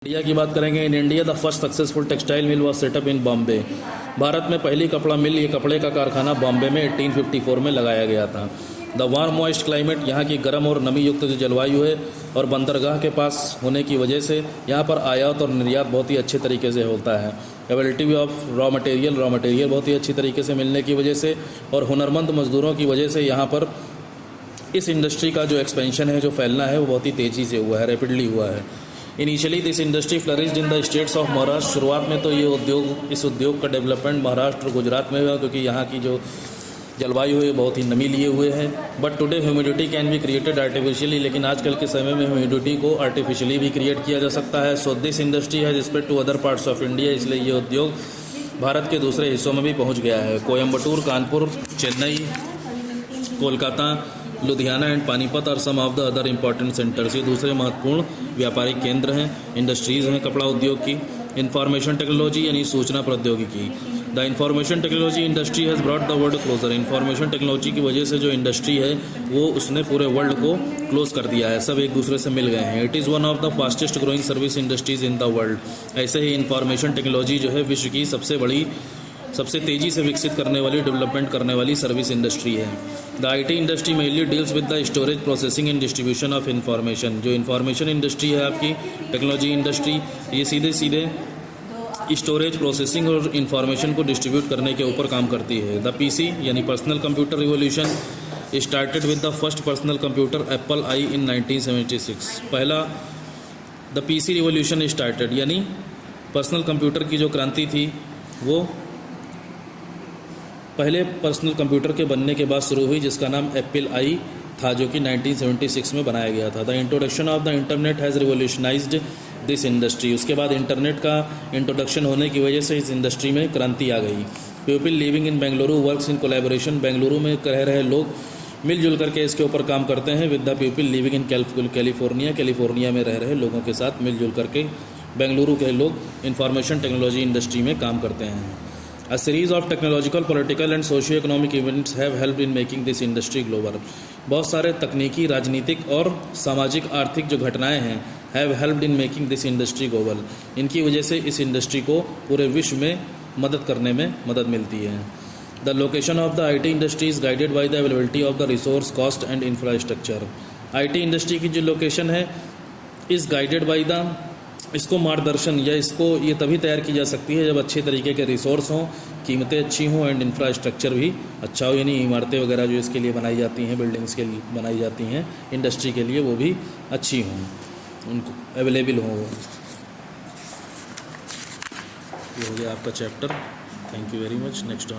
India की बात करेंगे। In India the first successful textile mill was set up in Bombay. भारत में पहली कपड़ा मिल, ये कपड़े का कारखाना बॉम्बे में 1854 में लगाया गया था। द वार्म मॉइस्ट क्लाइमेट, यहाँ की गर्म और नमी युक्त जो जलवायु है और बंदरगाह के पास होने की वजह से यहाँ पर आयात और निर्यात बहुत ही अच्छे तरीके से होता है। अवेलेबिलिटी ऑफ रॉ मटेरियल बहुत ही अच्छी तरीके से मिलने की वजह से और हुनरमंद मजदूरों की वजह से यहाँ पर इस इंडस्ट्री का जो एक्सपेंशन है, जो फैलना है, वो बहुत ही तेज़ी से हुआ है, रैपिडली हुआ है। Initially this industry flourished in the states of Maharashtra. शुरुआत में तो इस उद्योग का डेवलपमेंट महाराष्ट्र गुजरात में हुआ, क्योंकि यहाँ की जो जलवायु है बहुत ही नमी लिए हुए है। But today humidity can be created artificially, लेकिन आजकल के समय में ह्यूमिडिटी को आर्टिफिशियली भी क्रिएट किया जा सकता है। So this industry has spread to other parts of India, इसलिए ये उद्योग भारत के दूसरे हिस्सों में भी पहुँच गया है। कोयम्बटूर, कानपुर, चेन्नई, कोलकाता, लुधियाना एंड पानीपत और some of the other important centres, ये दूसरे महत्वपूर्ण व्यापारिक केंद्र हैं, इंडस्ट्रीज़ हैं कपड़ा उद्योग की। इंफॉर्मेशन टेक्नोलॉजी यानी सूचना प्रौद्योगिकी। The information technology industry has brought the world closer. Information technology की वजह से जो इंडस्ट्री है वो उसने पूरे वर्ल्ड को क्लोज कर दिया है, सब एक दूसरे से मिल गए हैं। It is one of the fastest growing service industries in the world. ऐसे ही इंफॉर्मेशन टेक्नोलॉजी जो है विश्व की सबसे तेज़ी से विकसित करने वाली, डेवलपमेंट करने वाली सर्विस इंडस्ट्री है। The IT industry mainly deals with the storage, processing and distribution of information. जो इंफॉर्मेशन इंडस्ट्री है आपकी, टेक्नोलॉजी इंडस्ट्री, ये सीधे स्टोरेज, प्रोसेसिंग और इंफॉर्मेशन को डिस्ट्रीब्यूट करने के ऊपर काम करती है। द PC यानी personal computer revolution started with the first personal computer Apple I in 1976। पहला द PC रिवोल्यूशन स्टार्टेड यानी पर्सनल कंप्यूटर की जो क्रांति थी वो पहले पर्सनल कंप्यूटर के बनने के बाद शुरू हुई, जिसका नाम एप्पल आई था, जो कि 1976 में बनाया गया था। The introduction of the internet has revolutionised this industry. उसके बाद इंटरनेट का इंट्रोडक्शन होने की वजह से इस इंडस्ट्री में क्रांति आ गई। People living in Bengaluru works in collaboration. Bengaluru में रह रहे लोग मिलजुल करके इसके ऊपर काम करते हैं। With the people living in California में रह रहे लोगों के साथ मिलजुल करके बेंगलुरु के लोग इंफॉर्मेशन टेक्नोलॉजी इंडस्ट्री में काम करते हैं। A series of technological, political and socio-economic events have helped in making this industry global. बहुत सारे तकनीकी, राजनीतिक और सामाजिक आर्थिक जो घटनाएं हैं have helped in making this industry global. इनकी वजह से इस इंडस्ट्री को पूरे विश्व में मदद करने में मदद मिलती है। The location of the IT industry is guided by the availability of the resource, cost and infrastructure. IT industry की जो लोकेशन है is guided by the, इसको मार्गदर्शन या इसको ये तभी तैयार की जा सकती है जब अच्छे तरीके के रिसोर्स हों, कीमतें अच्छी हों एंड इंफ्रास्ट्रक्चर भी अच्छा हो, यानी इमारतें वगैरह जो इसके लिए बनाई जाती हैं, बिल्डिंग्स के लिए बनाई जाती हैं इंडस्ट्री के लिए, वो भी अच्छी हों, उनको अवेलेबल हों। ये हो गया आपका chapter. Thank you very much. Next